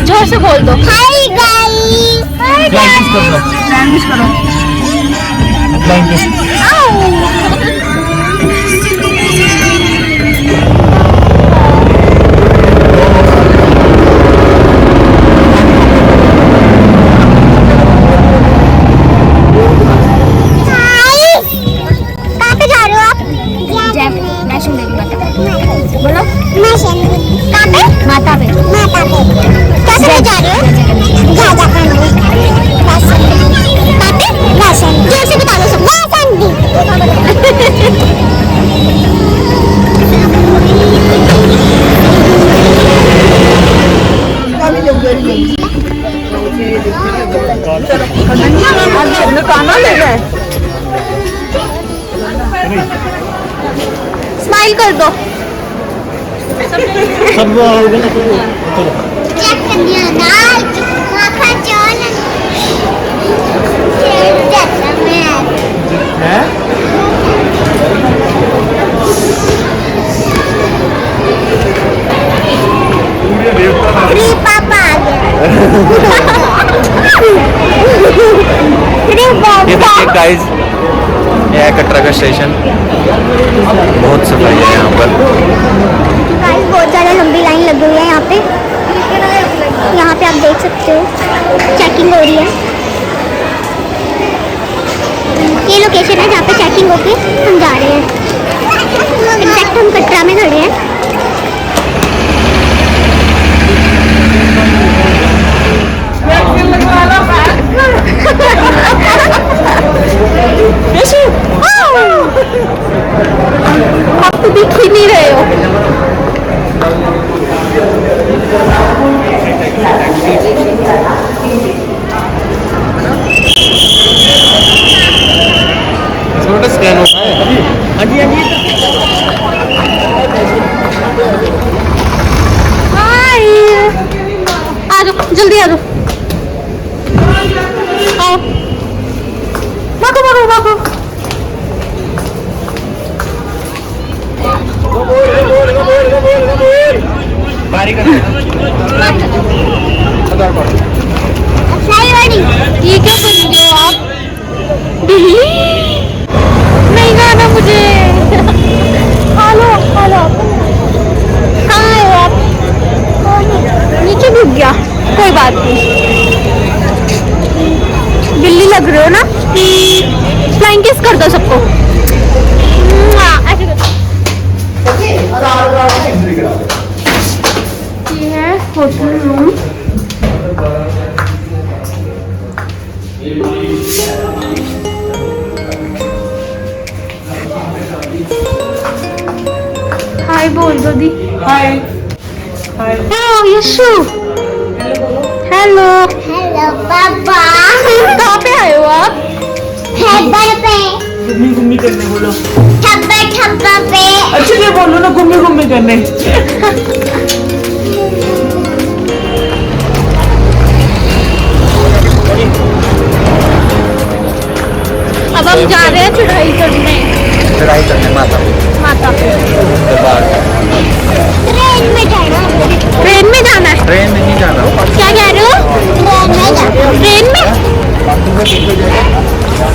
जोर से बोल दो। Hi guys. हाय गाइस करो। स्माइल कर दो। सब होगा ना। चेक कर दिया ना। माखा चोल। हैं? पापा आ गया। ये देखिए गाइस, ये है कटरा का स्टेशन। बहुत सफाई है यहाँ पर। गाइस बहुत ज़्यादा लंबी लाइन लगी हुई है यहाँ पे। यहाँ पे आप देख सकते हो चेकिंग हो रही है। ये लोकेशन है जहाँ पे चेकिंग होके हम जा रहे हैं। इनफैक्ट हम कटरा में खड़े हैं। आप तो दिख ही नहीं रहे हो। छोटा स्कैन होता है। हाँ जी हाँ जी। हाय, आ जाओ जल्दी आ जाओ। आओ, भागो भागो भागो। ये क्या कर रहे हो आप? नहीं गाना मुझे। हेलो हेलो, कहाँ आए हो आप? नीचे डूब गया, कोई बात नहीं। बिल्ली लग रहे हो ना। फ्लाइंग किस कर दो सबको। ऐसे कर। ये है होटल रूम। हाय बोल दो दी। हाय हाय ओह यशु, हेलो। हेलो पापा। कहाँ पे आए हो आप? थप्पड़ पे। घूमी घूमी करने बोलो। थप्पड़ थप्पड़ पे। अच्छे से बोलो ना, घूमी घूमी करने। अब हम जा रहे हैं चढ़ाई करने। चढ़ाई करने माता माता पे। ट्रेन में जाना है। ट्रेन में जाना है। ट्रेन में नहीं जाना। क्या कह रहे हो? ट्रेन में?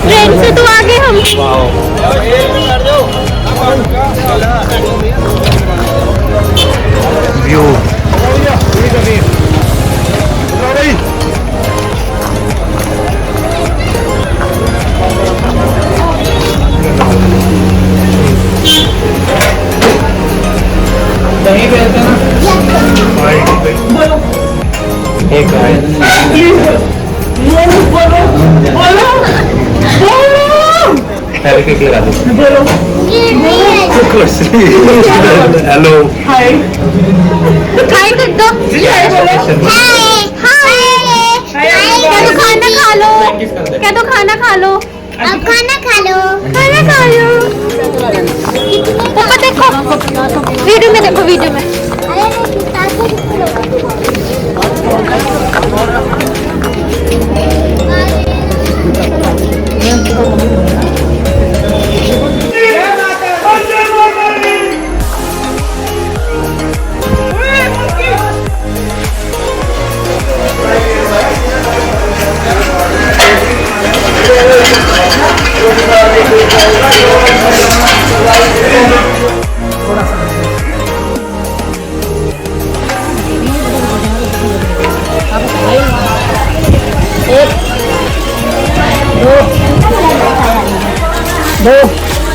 ट्रेन से तो आगे हम। व्यू कहीं पे रहते ना। बोलो एक बोलो पहले के लगा दो। बोलो हेलो हाय हाय कर दो। हाय क्या तो खाना खा लो। क्या तो खाना खा लो। अब खाना खा लो। खाना खा लो। पापा देखो वीडियो में, देखो वीडियो में। अरे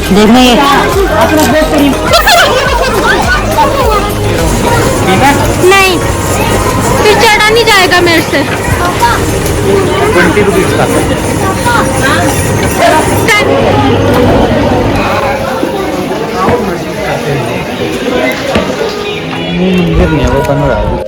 देखना ये नहीं, फिर चढ़ा नहीं जाएगा मेरे से। 20 रुपीज का मंदिर नहीं है, वो बन रहा है।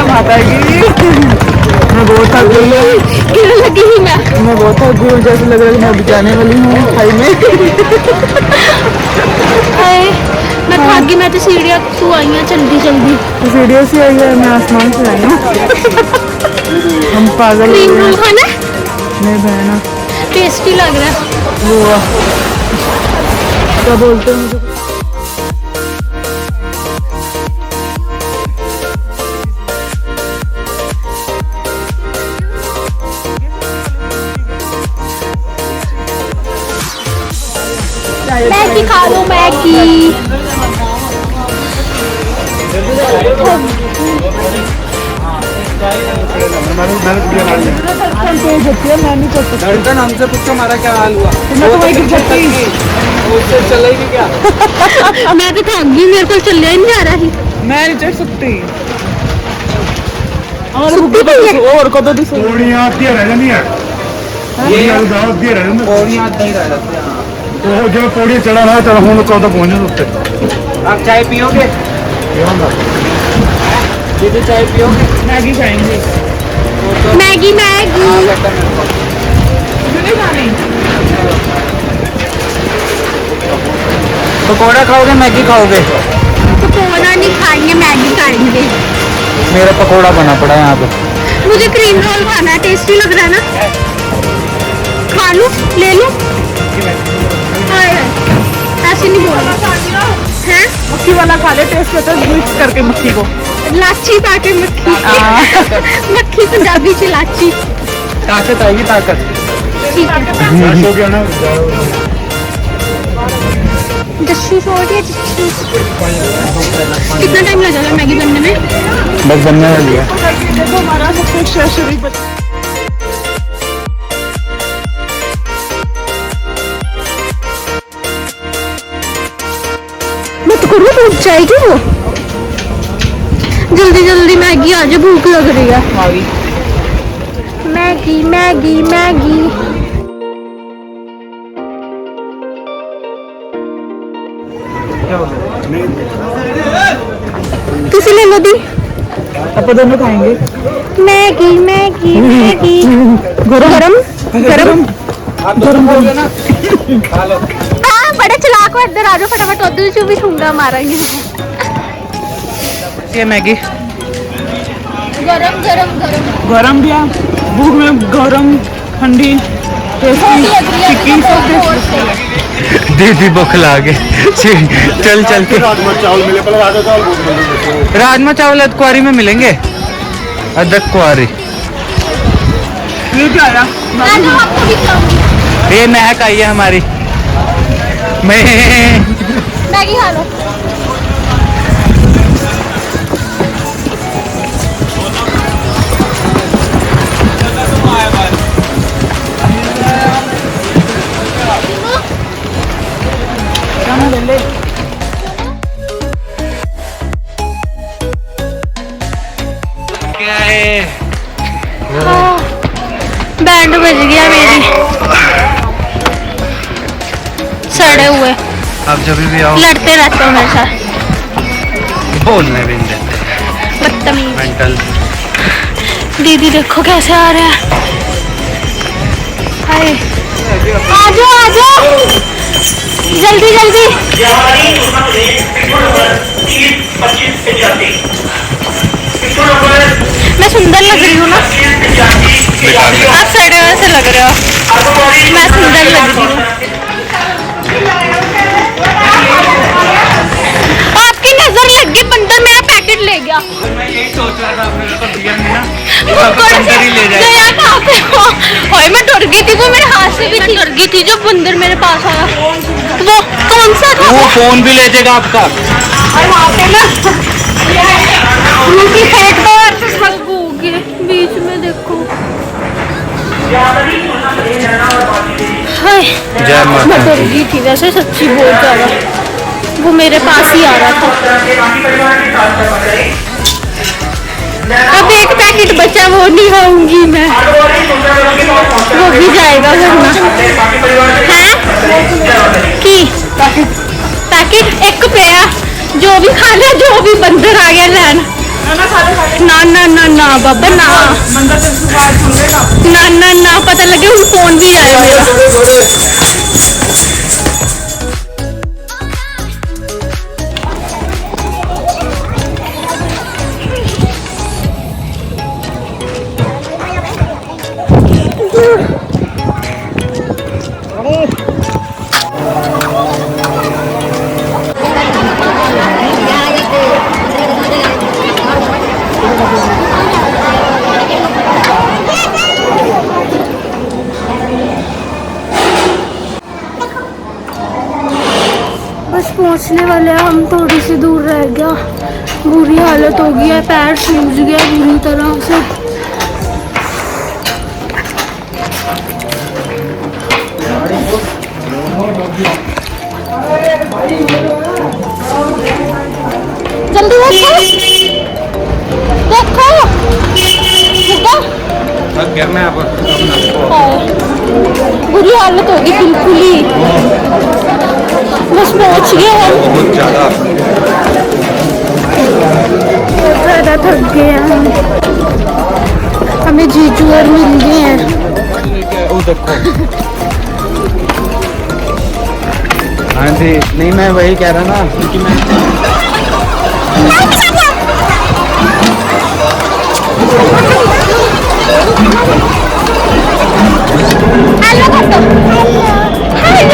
माता की मैं बहुत थक गई हूँ। मैं बहुत थक गई हूँ, जैसे लग रहा है कि मैं अभी जाने वाली हूँ खाई में। मैं थक गई, मैं तो सीढ़ियाँ तू आई है जल्दी जल्दी। सीढ़ियों से आई है, मैं आसमान से आई हूँ। हम पागल क्रीम रोल खाना नहीं बहना, टेस्टी लग रहा है। वो क्या बोलते हैं मुझे मैगी खा लो मैगी। धड़कन हमसे पूछो हमारा क्या हाल हुआ। मैं तो वही गिर जाती। उससे चला ही नहीं क्या। मैं तो थक गई, मेरे को चलने ही नहीं आ रहा है। मैं नहीं चढ़ सकती। और कदों दी ਪੌੜੀਆਂ ਅੱਧੀਆਂ ਰਹਿ ਜਾਂਦੀਆਂ ये ਦਾ ਅੱਧੀਆਂ ਰਹਿ ਜਾਂਦੀਆਂ पौड़ियाँ आधा ही रह जाते हैं। ਉਹ ਜਦੋਂ ਪੌੜੀਆਂ ਚੜਾ ਨਾ ਚਲ ਹੁਣ ਕਦੋਂ ਪਹੁੰਚ ਜਾਣਾ ਉੱਤੇ आप चाय पियोगे? दीदी चाय पियोगे? मैगी खाएंगे। मैगी मैगी हाँ, बेटा मेरे को। नहीं खानी। पकौड़ा खाओगे मैगी खाओगे? पकौड़ा नहीं खाएंगे, मैगी खाएंगे। मेरा पकौड़ा बना पड़ा है यहाँ पे। मुझे क्रीम रोल खाना है, टेस्टी लग रहा है ना। खा लूं, ले लूं। ऐसे नहीं बोलना है। मक्खी वाला खा ले, टेस्ट करते मिक्स करके मक्खी को। लाची पाके मक्खी मक्खी पंजाबी च लाची। ताकत आएगी ताकत। ठीक है, ਰਸ਼ ਹੋ ਗਿਆ ਨਾ जस्सी सो रही है जस्सी। कितना टाइम लग जाएगा मैगी बनने में? बस बनने वाली है। देखो हमारा सबसे शरीफ मत करो, टूट जाएगी वो। जल्दी जल्दी मैगी आ जाए, भूख लग रही है। Maggi Maggi Maggi. तुसी ले लो दी। आप दोनों खाएंगे। Maggi Maggi Maggi. गरम गरम गरम गरम हो गया ना। खा लो। हाँ, बड़े चलाक हो, इधर आ जाओ फटाफट। उधर से भी ठुंगा मारेंगे। ये मैगी गरम गरम गरम। गरम भी है, भूख में गरम ठंडी टेस्टी दीदी बखला के चल चल के। ਰਾਜਮਾ ਚਾਵਲ ਮਿਲੇ ਪਹਿਲਾਂ ਰਾਜਮਾ ਚਾਵਲ ਬਹੁਤ ਮਿਲਦੇ राजमा चावल अदकुआरी में मिलेंगे। अदक कुआरी ये क्या है? आपको भी खिलाऊंगी। ये महक आई है हमारी। मैं मैगी खा लो। बैंड बज गया मेरी। सड़े हुए आप जब भी आओ लड़ते रहते हो मेरे साथ, बोलने भी नहीं देते। बदतमीज। मेंटल। दीदी देखो कैसे आ रहा है। हाय आ जाओ जल्दी जल्दी। मैं सुंदर लग रही हूँ ना? आप साढ़े से लग रहे हो। मैं सुंदर लग रही हूँ। आपकी नजर लग गई, बंदर मेरा पैकेट ले गया। मैं यही सोच रहा था, मेरे को दिया नहीं ना, बंदर ही ले जाए। गया कहाँ पे हो? ओए मैं डर गई थी, वो मेरे हाथ से भी डर गई थी जब बंदर मेरे पास आया। वो कौन सा था? वो फोन भी ले जाएगा आपका। और वहाँ पे ना उनकी फेंक दो और फिर खत्म होगी बीच में, देखो। हाय जय माता मैं डर गई थी वैसे सच्ची, बहुत ज्यादा। वो मेरे पास ही आ रहा था। अब एक पैकेट बचा, वो नहीं खाऊंगी मैं, वो भी जाएगा वरना। है की पैकेट एक पे जो भी खाना, जो भी बंदर आ गया लैन। ना ना ना ना बाबा ना ना ना ना, पता लगे उन फोन भी आया मेरा। बस पहुंचने वाले हैं हम, थोड़ी सी दूर रह गया। बुरी हालत हो गई है, पैर सूज गया बुरी तरह से। जल्दी देखो देखो थक गया मैं अब बुरी हालत होगी बिल्कुल ही। बस पहुंच गए हम, बहुत ज्यादा थक गए हम। हमें जीजू और मिल गए हैं। वो देखो। हाँ जी, नहीं मैं वही कह रहा ना, क्योंकि मैं हेलो कर दो। हेलो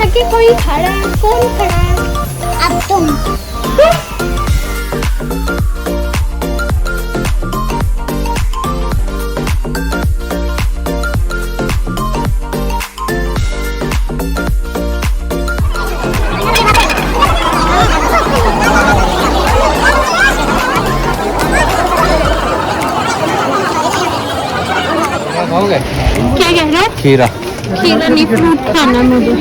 आगे कोई खड़ा है, कौन खड़ा है? अब तुम खाओगे? क्या कह रहे हो? खीरा। खीरा नहीं, फ्रूट खाना मुझे।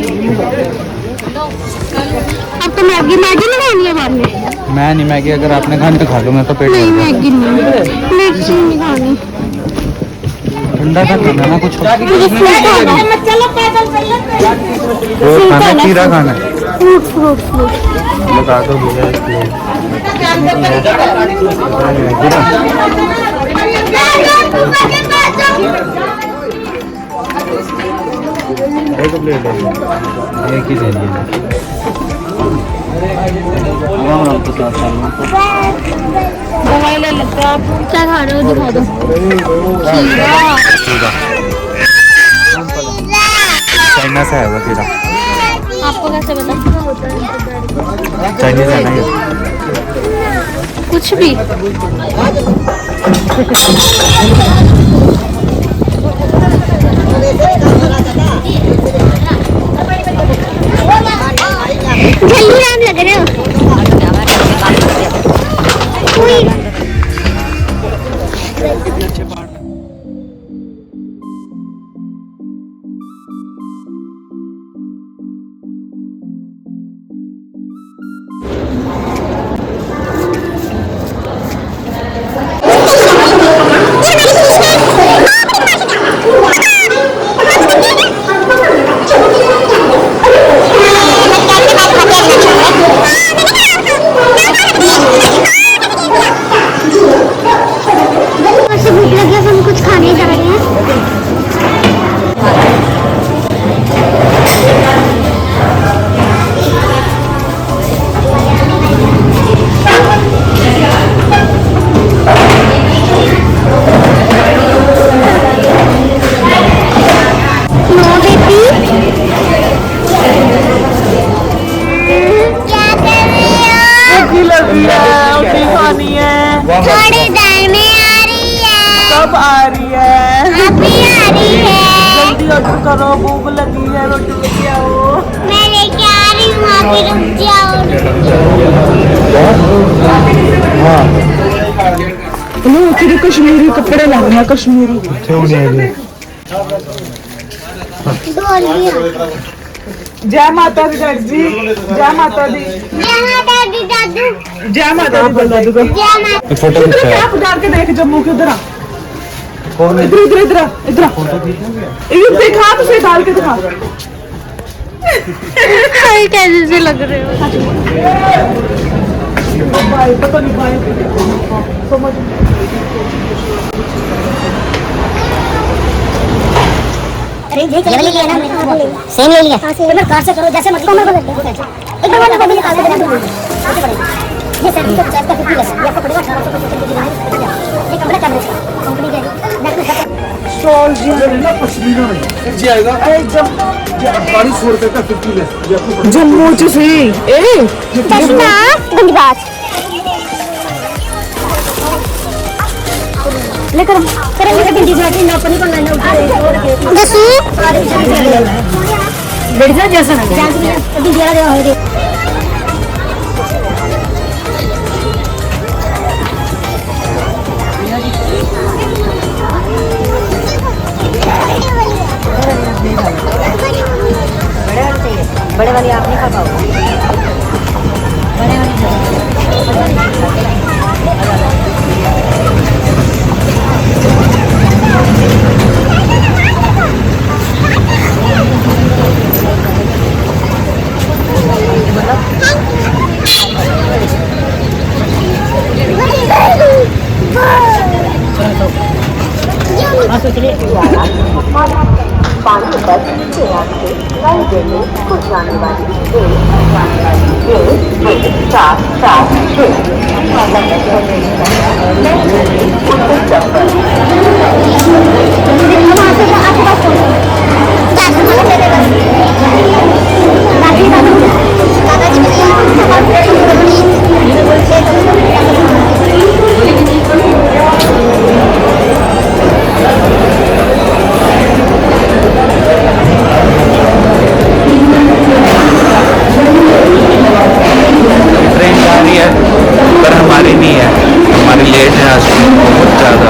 अब तो मैगी नहीं खानी है बाद में। मैं नहीं, मैगी अगर आपने खानी तो खा लो, मैं तो पेट नहीं भर गया। मैगी नहीं, मिर्ची नहीं खानी। ठंडा था खाना ना कुछ। मुझे फ्रूट खाना है। फ्रूट खाना, खीरा खाना है। फ्रूट लगा दो भैया। एक प्लेट है एक ही दे दिए दवाई ले लेते आप। क्या खा रहे हो दिखा दो। चाइना से है वो खीरा। आपको कैसे पता? चाइनीज है ना ये। कुछ भी। जल्दी आम लग रहे हो। भूख लगी है, हम कुछ खाने जा रहे हैं। नो बेबी, क्या कर रही हो? भूख लगी है, रोटी खानी है। थोड़ी देर में आ रही है। कब आ रही है? अभी आ रही है। जल्दी ऑर्डर करो, भूख लगी है, रोटी लेके आओ। मैं लेके आ रही हूँ, अभी रुक जाओ। तेरे कश्मीरी कपड़े लग रहे हैं, कश्मीरी। बोल दिया। जय माता दी डैडी जी, जय माता दी, जय माता दी दादू। जय माता दी बोल दादू को। जय माता। फोटो इधर खींचा है। कैप डाल के देख जम्मू के उधर आ। इधर इधर इधर आ, इधर आ। ये दिखा तो सही, डाल के दिखा। कैसे से लग रहे हो? भाई पता नहीं भाई समझ। अरे ये ले लिया ना, सेम ले लिया। पेमेंट कार्ड से करो, जैसे मर्जी करो। एक बार वाला को भी निकाल के देना। कैसे पड़ेगा ये? सर इसका 50 का 50 लेस, ये आपको पड़ेगा 1850 ये कपड़ा कैमरे का कंपनी का है। स्टॉल जी पश्मीना में जी आएगा एकदम 4800 रुपए का 50 लेस ये आपको जम्मू च सी ए दस्ता धन्यवाद। लेकर करेंगे लेकिन डिजाइन ना अपनी को लाना उठा दसू बैठ जा जैसा ना अभी जरा दे होगे। बड़े वाली आप नहीं खा पाओगे। बड़े वाली ट्रेन जा रही है पर हमारी नहीं है, हमारी लेट है आज बहुत ज़्यादा।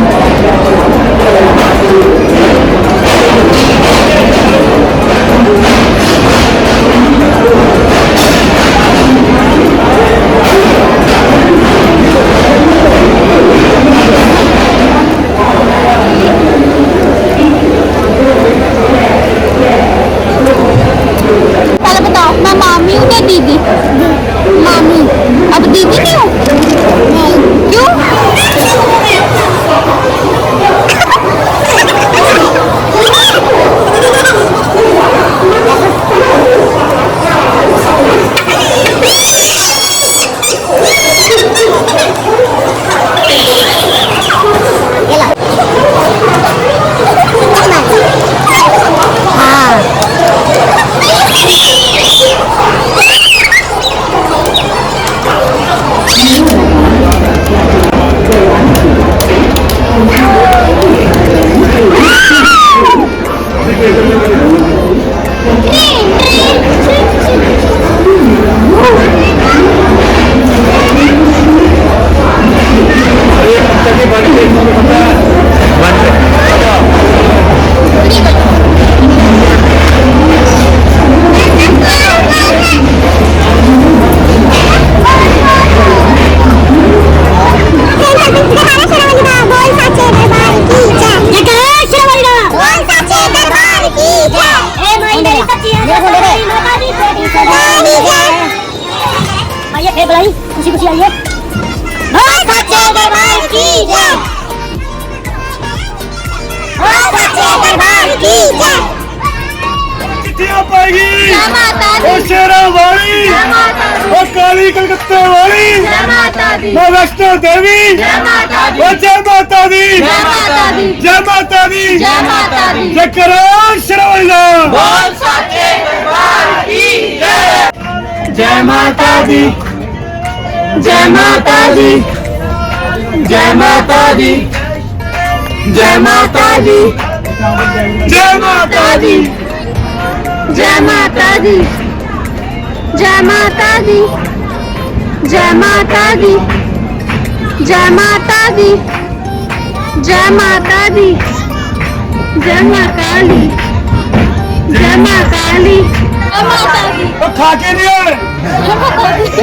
आइए फिर बुलाई खुशी खुशी आइए बोल सच्चे दरबार की जय बोल सच्चे दरबार की जय चिट्ठियां पाएगी जय माता दी। ओ शेरा वाली जय माता दी। ओ काली कलकत्ते वाली जय माता दी। ओ वैष्णो देवी जय माता दी। ओ जय माता दी जय माता दी। जय माता दी जय माता दी। जय करो शेरा वाली दा बोल सच्चे दरबार की जय जय माता दी जय माता दी। जय माता दी जय माता दी। जय माता दी जय माता दी। जय माता दी। जय माता दी। जय माता दी। जय माता दी। जय मां काली। जय मां काली। जय माता दी। ओ खा के नहीं आए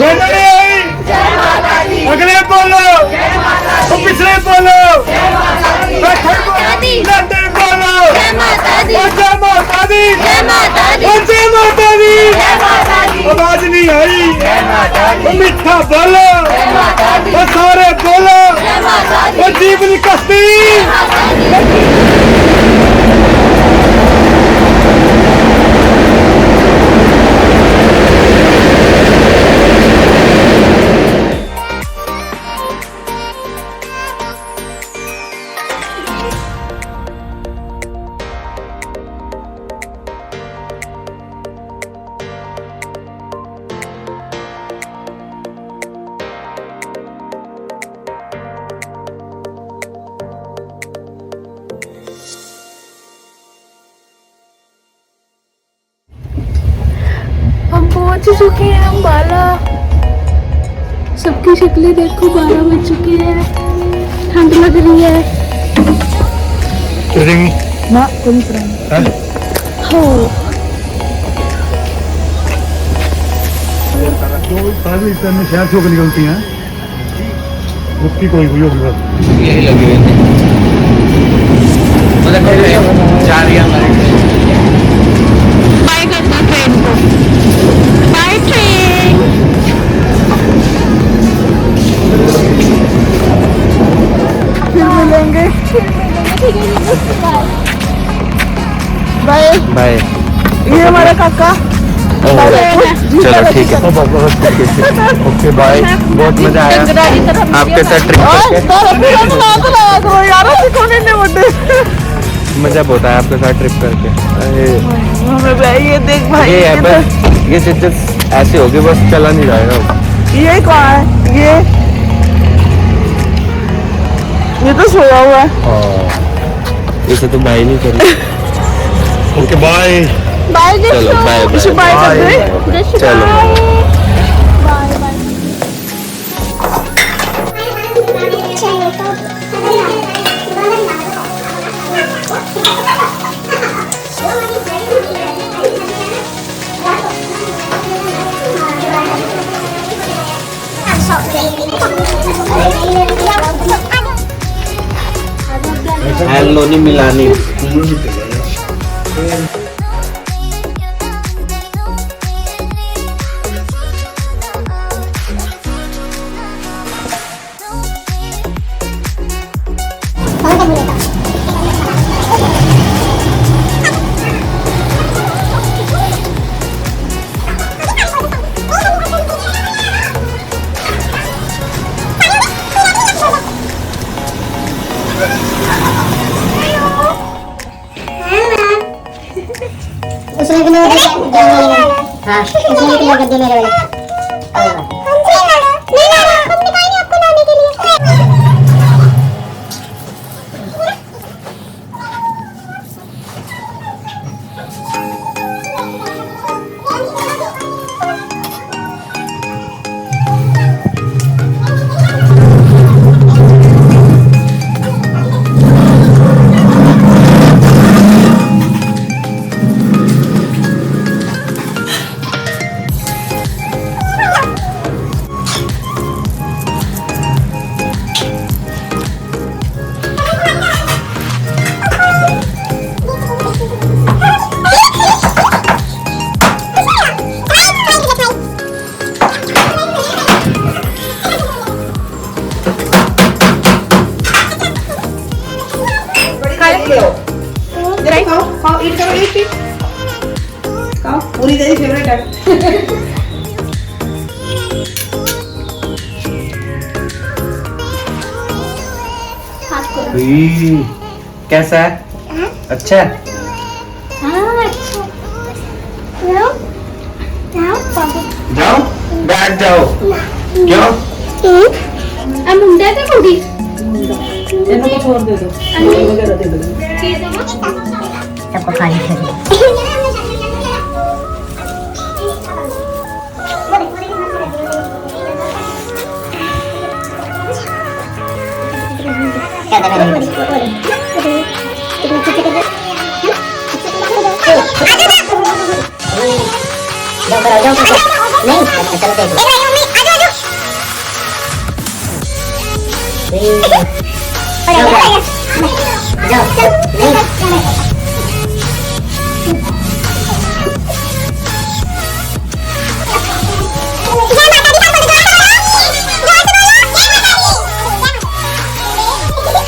नहीं आई जय माता दी। अगले बोलो ओ पिछले बोलो बैठे दी। लड़ते बोलो जय माता दी। ओ जय माता दी जय माता दी। ओ जय माता दी जय माता दी। आवाज नहीं आई जय माता दी। ओ मीठा बोलो जय माता दी। ओ सारे बोलो जय माता दी। ओ जीवनी कश्ती माता दी। हम पहुंच चुके हैं अम्बाला। सबकी शक्लें देखो, 12 बज चुके हैं, ठंड लग रही है। ना कोई प्रॉब्लम हो जो सारी इस टाइम में शहर से होकर निकलती हैं उसकी कोई हुई होगी बस यही लगी हुई थी मतलब जा रही है हमारे बाय करना ट्रेन को। By train. फिर मिलेंगे। बाय। बाय ये हमारा काका। चलो ठीक है ओके बाय बहुत मजा आया आपके साथ ट्रिप करके मजा बहुत आया आपके साथ ट्रिप करके अरे ये देख भाई, ये है बस ये चीज ऐसी होगी बस चला नहीं जाएगा ये कौन है? ये तो सोया हुआ है। इसे तो बाय नहीं करी ओके बाय बाय चलो बाय जशु, बाय कर दे। चलो बाय बाय। हेलो नहीं मिलानी उसने के लिए हाँ उसने के लिए गद्दे मेरे वाले सब्सक्राइब। खाओ ईट करो ईट खाओ पूरी तेरी फेवरेट है। कैसा है? अच्छा है? जाओ बैठ जाओ। क्यों? मुंडा ते कुड़ी इनको कुछ और दे दो वगैरह दे दो। सबको खाली नहीं